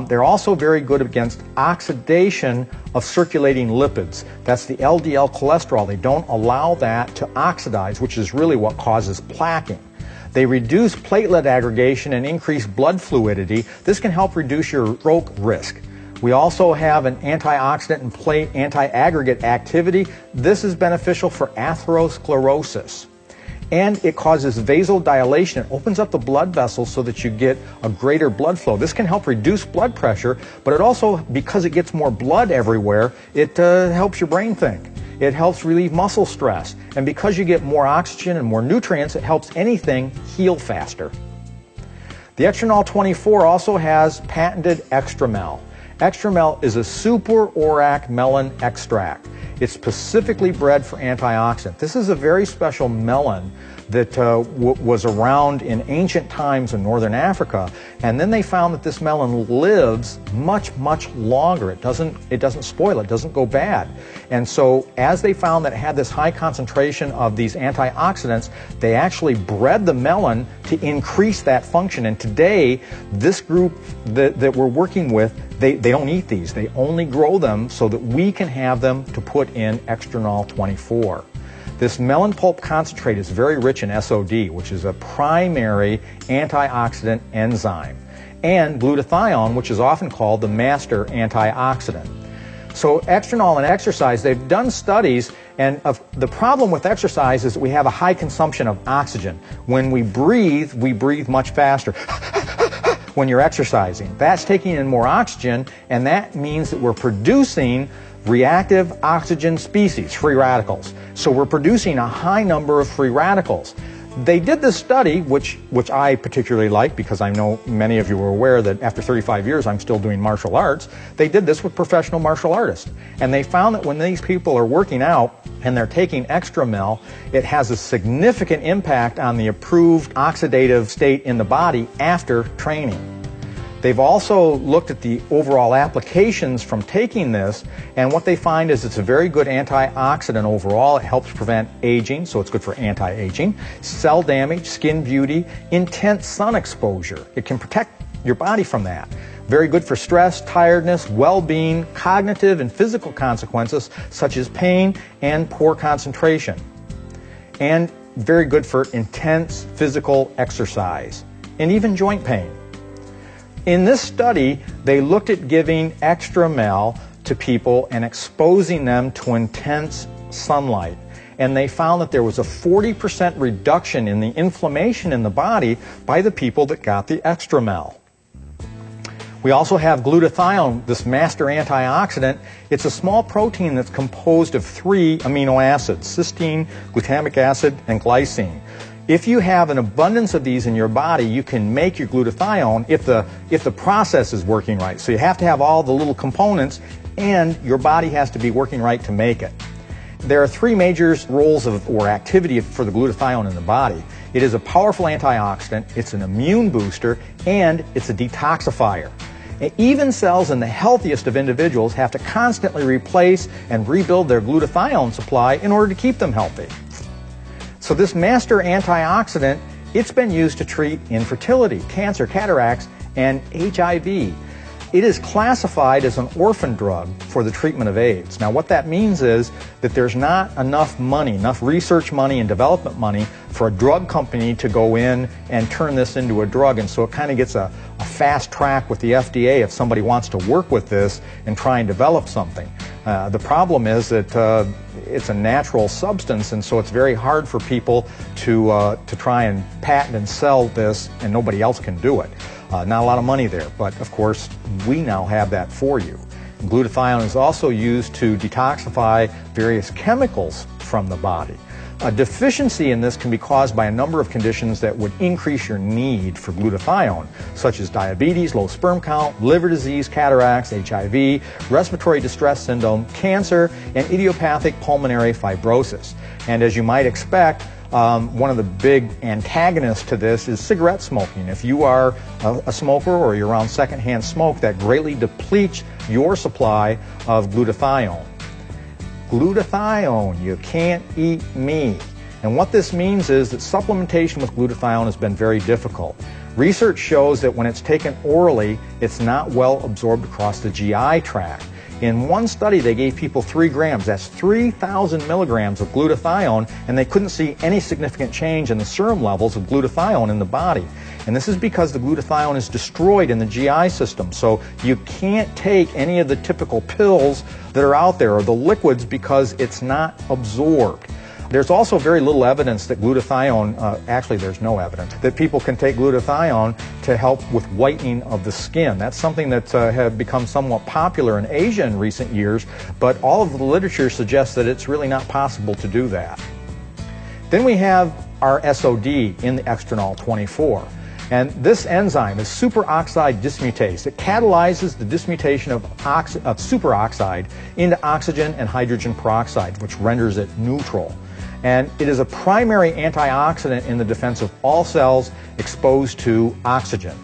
They're also very good against oxidation of circulating lipids. That's the LDL cholesterol. They don't allow that to oxidize, which is really what causes plaquing. They reduce platelet aggregation and increase blood fluidity. This can help reduce your stroke risk. We also have an antioxidant and plate anti-aggregate activity. This is beneficial for atherosclerosis. And it causes vasodilation. It opens up the blood vessels so that you get a greater blood flow. This can help reduce blood pressure, but it also, because it gets more blood everywhere, it helps your brain think. It helps relieve muscle stress. And because you get more oxygen and more nutrients, it helps anything heal faster. The Extranol 24 also has patented extramel. Extramel is a super-ORAC melon extract. It's specifically bred for antioxidant. This is a very special melon that was around in ancient times in northern Africa, and then they found that this melon lives much, much longer. It doesn't spoil, it doesn't go bad. And so as they found that it had this high concentration of these antioxidants, they actually bred the melon to increase that function. And today, this group that we're working with, they don't eat these. They only grow them so that we can have them to put in Extranol 24. This melon pulp concentrate is very rich in SOD, which is a primary antioxidant enzyme, and glutathione, which is often called the master antioxidant. So Extranol and exercise, they've done studies, and the problem with exercise is that we have a high consumption of oxygen. When we breathe much faster. When you're exercising, that's taking in more oxygen, and that means that we're producing reactive oxygen species, free radicals. So we're producing a high number of free radicals. They did this study, which I particularly like because I know many of you are aware that after 35 years I'm still doing martial arts. They did this with professional martial artists. And they found that when these people are working out and they're taking Extramel, it has a significant impact on the approved oxidative state in the body after training. They've also looked at the overall applications from taking this, and what they find is it's a very good antioxidant overall. It helps prevent aging, so it's good for anti-aging, cell damage, skin beauty, intense sun exposure. It can protect your body from that. Very good for stress, tiredness, well-being, cognitive and physical consequences such as pain and poor concentration. And very good for intense physical exercise and even joint pain. In this study, they looked at giving Extramel to people and exposing them to intense sunlight. And they found that there was a 40% reduction in the inflammation in the body by the people that got the Extramel. We also have glutathione, this master antioxidant. It's a small protein that's composed of 3 amino acids, cysteine, glutamic acid, and glycine. If you have an abundance of these in your body, you can make your glutathione if the process is working right. So you have to have all the little components, and your body has to be working right to make it. There are 3 major roles or activity for the glutathione in the body. It is a powerful antioxidant, it's an immune booster, and it's a detoxifier. And even cells in the healthiest of individuals have to constantly replace and rebuild their glutathione supply in order to keep them healthy. So this master antioxidant, it's been used to treat infertility, cancer, cataracts, and HIV. It is classified as an orphan drug for the treatment of AIDS. Now what that means is that there's not enough money, enough research money and development money for a drug company to go in and turn this into a drug, and so it kind of gets a fast track with the FDA if somebody wants to work with this and try and develop something. The problem is that it's a natural substance, and so it's very hard for people to try and patent and sell this, and nobody else can do it. Not a lot of money there, but of course we now have that for you. And glutathione is also used to detoxify various chemicals from the body. A deficiency in this can be caused by a number of conditions that would increase your need for glutathione, such as diabetes, low sperm count, liver disease, cataracts, HIV, respiratory distress syndrome, cancer, and idiopathic pulmonary fibrosis. And as you might expect, one of the big antagonists to this is cigarette smoking. If you are a smoker or you're around secondhand smoke, that greatly depletes your supply of glutathione. Glutathione, you can't eat me. And what this means is that supplementation with glutathione has been very difficult. Research shows that when it's taken orally, it's not well absorbed across the GI tract. In one study, they gave people 3 grams, that's 3,000 milligrams of glutathione, and they couldn't see any significant change in the serum levels of glutathione in the body. And this is because the glutathione is destroyed in the GI system, so you can't take any of the typical pills that are out there or the liquids because it's not absorbed. There's also very little evidence that glutathione, actually there's no evidence, that people can take glutathione to help with whitening of the skin. That's something that has become somewhat popular in Asia in recent years, but all of the literature suggests that it's really not possible to do that. Then we have our SOD in the extranol 24. And this enzyme is superoxide dismutase. It catalyzes the dismutation of superoxide into oxygen and hydrogen peroxide, which renders it neutral. And it is a primary antioxidant in the defense of all cells exposed to oxygen.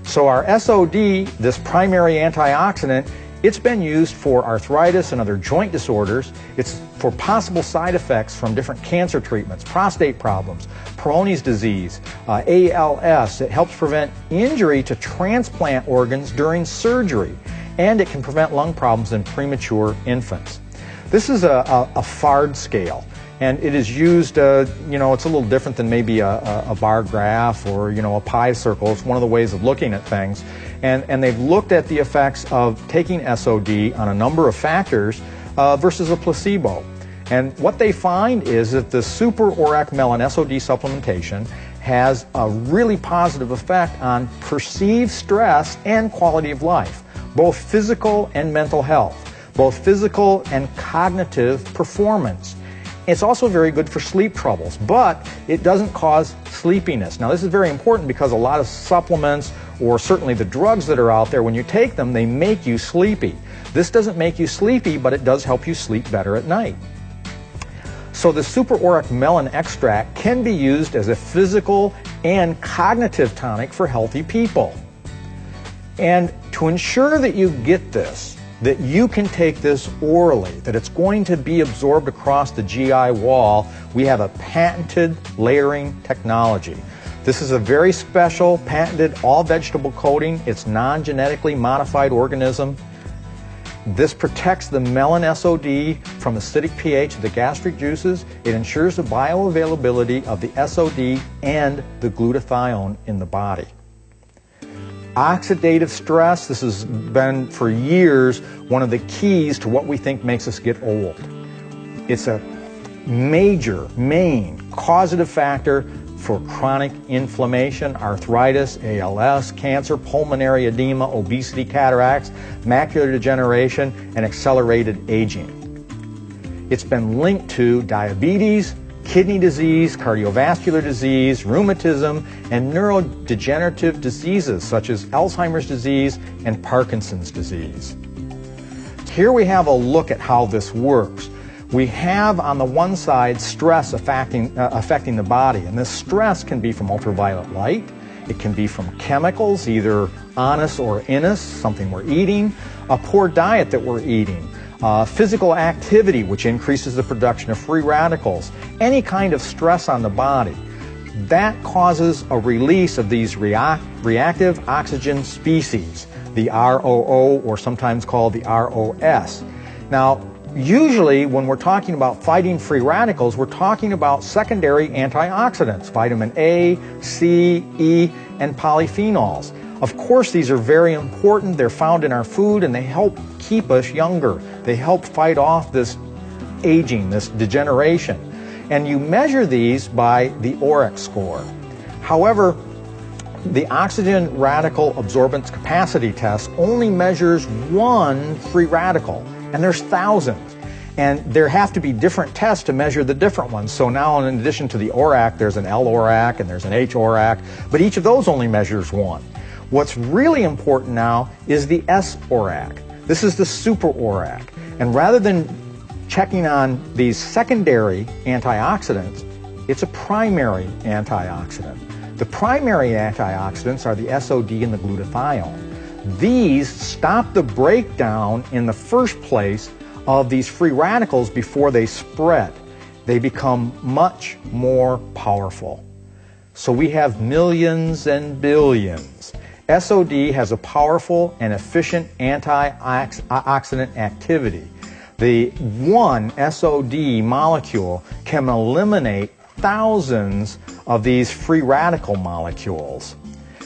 So our SOD, this primary antioxidant, it's been used for arthritis and other joint disorders. It's for possible side effects from different cancer treatments, prostate problems, Peyronie's disease, ALS. It helps prevent injury to transplant organs during surgery, and it can prevent lung problems in premature infants. This is a FARD scale. And it is used, it's a little different than maybe a bar graph or, a pi circle. It's one of the ways of looking at things. And they've looked at the effects of taking SOD on a number of factors versus a placebo. And what they find is that the super ORAC melon SOD supplementation has a really positive effect on perceived stress and quality of life, both physical and mental health, both physical and cognitive performance. It's also very good for sleep troubles, but it doesn't cause sleepiness. Now, this is very important because a lot of supplements, or certainly the drugs that are out there, when you take them, they make you sleepy. This doesn't make you sleepy, but it does help you sleep better at night. So the Super Auric Melon Extract can be used as a physical and cognitive tonic for healthy people. And to ensure that you get this, that you can take this orally, that it's going to be absorbed across the GI wall, we have a patented layering technology. This is a very special, patented, all-vegetable coating. It's non-genetically modified organism. This protects the melon SOD from acidic pH of the gastric juices. It ensures the bioavailability of the SOD and the glutathione in the body. Oxidative stress, this has been for years one of the keys to what we think makes us get old. It's a main causative factor for chronic inflammation, arthritis, ALS, cancer, pulmonary edema, obesity, cataracts, macular degeneration, and accelerated aging. It's been linked to diabetes, kidney disease, cardiovascular disease, rheumatism, and neurodegenerative diseases such as Alzheimer's disease and Parkinson's disease. Here we have a look at how this works. We have on the one side stress affecting the body, and this stress can be from ultraviolet light, it can be from chemicals, either on us or in us, something we're eating, a poor diet that we're eating, physical activity, which increases the production of free radicals, any kind of stress on the body. That causes a release of these reactive oxygen species, the ROO, or sometimes called the ROS. Now, usually when we're talking about fighting free radicals, we're talking about secondary antioxidants, vitamin A, C, E, and polyphenols. Of course, these are very important. They're found in our food, and they help keep us younger. They help fight off this aging, this degeneration. And you measure these by the Auric score. However, the oxygen radical absorbance capacity test only measures one free radical, and there's thousands. And there have to be different tests to measure the different ones. So now, in addition to the Auric, there's an L-Auric and there's an H-Auric, but each of those only measures one. What's really important now is the S-Auric. This is the Super Auric. And rather than checking on these secondary antioxidants, it's a primary antioxidant. The primary antioxidants are the SOD and the glutathione. These stop the breakdown in the first place of these free radicals before they spread. They become much more powerful. So we have millions and billions. SOD has a powerful and efficient antioxidant activity. The one SOD molecule can eliminate thousands of these free radical molecules.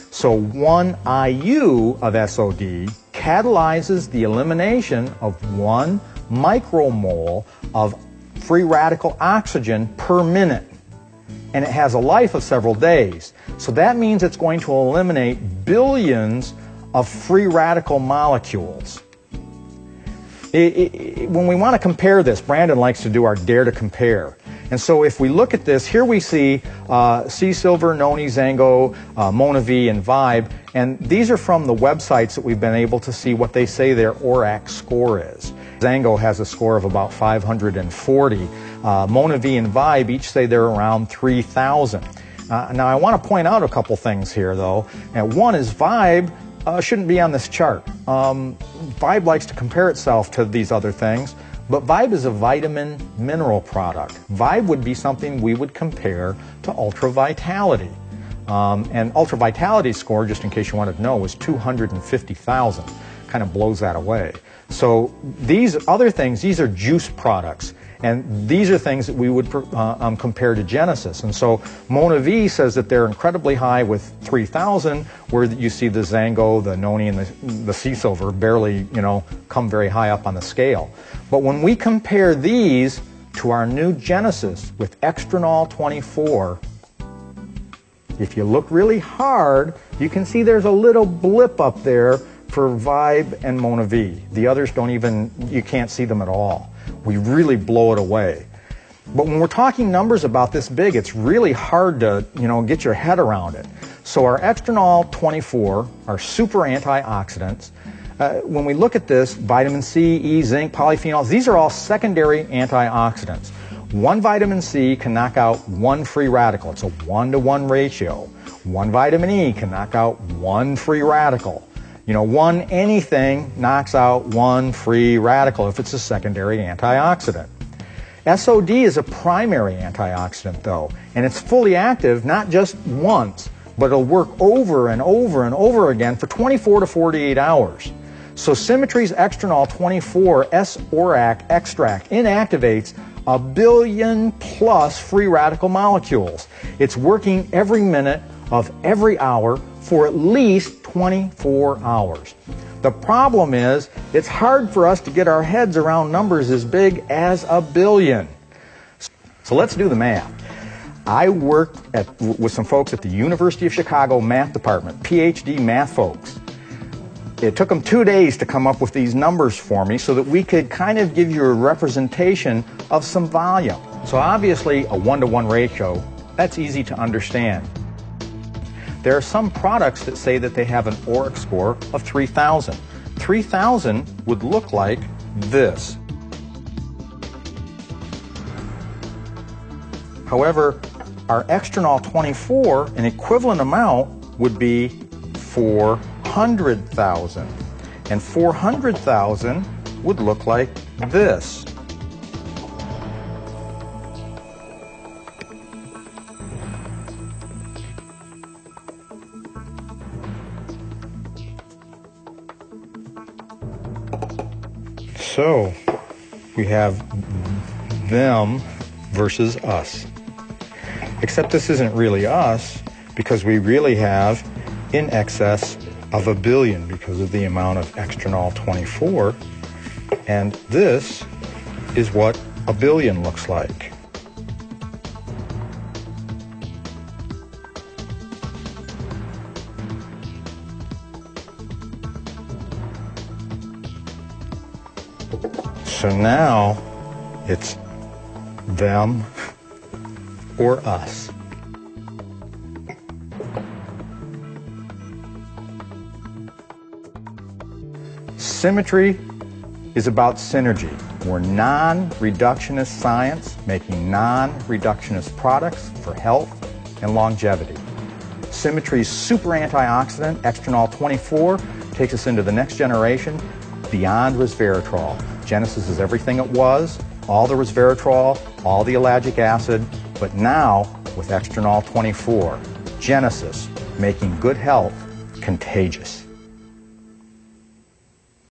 So 1 IU of SOD catalyzes the elimination of 1 micromole of free radical oxygen per minute. And it has a life of several days. So that means it's going to eliminate billions of free radical molecules. When we want to compare this, Brandon likes to do our Dare to Compare. And so if we look at this, here we see Sea Silver, Noni, Zango, Monavi, and Vibe. And these are from the websites that we've been able to see what they say their Auric score is. Zango has a score of about 540. Monavi and Vibe each say they're around 3,000. Now I want to point out a couple things here though. And one is Vibe shouldn't be on this chart. Vibe likes to compare itself to these other things, but Vibe is a vitamin mineral product. Vibe would be something we would compare to Ultra Vitality. And Ultra Vitality score, just in case you wanted to know, was 250,000. Kind of blows that away. So these other things, these are juice products. And these are things that we would compare to Genesis. And so Mona V says that they're incredibly high with 3,000, where you see the Zango, the Noni, and the Sea Silver barely, come very high up on the scale. But when we compare these to our new Genesis with Extranol 24, if you look really hard, you can see there's a little blip up there for Vibe and Mona V. The others don't even, you can't see them at all. We really blow it away. But when we're talking numbers about this big, it's really hard to, get your head around it. So our Extranol 24, our super antioxidants, when we look at this, vitamin C, E, zinc, polyphenols, these are all secondary antioxidants. One vitamin C can knock out one free radical. It's a 1-to-1 ratio. One vitamin E can knock out one free radical. One anything knocks out one free radical if it's a secondary antioxidant. SOD is a primary antioxidant though, and it's fully active not just once, but it'll work over and over and over again for 24 to 48 hours. So Symmetry's Extranol 24 S-ORAC extract inactivates 1 billion plus free radical molecules. It's working every minute of every hour for at least 24 hours. The problem is, it's hard for us to get our heads around numbers as big as 1 billion. So let's do the math. I worked with some folks at the University of Chicago math department, PhD math folks. It took them 2 days to come up with these numbers for me so that we could kind of give you a representation of some volume. So obviously a 1-to-1 ratio, that's easy to understand. There are some products that say that they have an ORAC score of 3,000. 3,000 would look like this. However, our Extranol 24, an equivalent amount would be 400,000. And 400,000 would look like this. So we have them versus us. Except this isn't really us, because we really have in excess of 1 billion because of the amount of Extranol 24. And this is what 1 billion looks like. So now it's them or us. Symmetry is about synergy. We're non-reductionist science making non-reductionist products for health and longevity. Symmetry's super antioxidant, Extranol 24, takes us into the next generation beyond resveratrol. Genesis is everything it was, all the resveratrol, all the ellagic acid, but now with Extranol 24. Genesis, making good health contagious.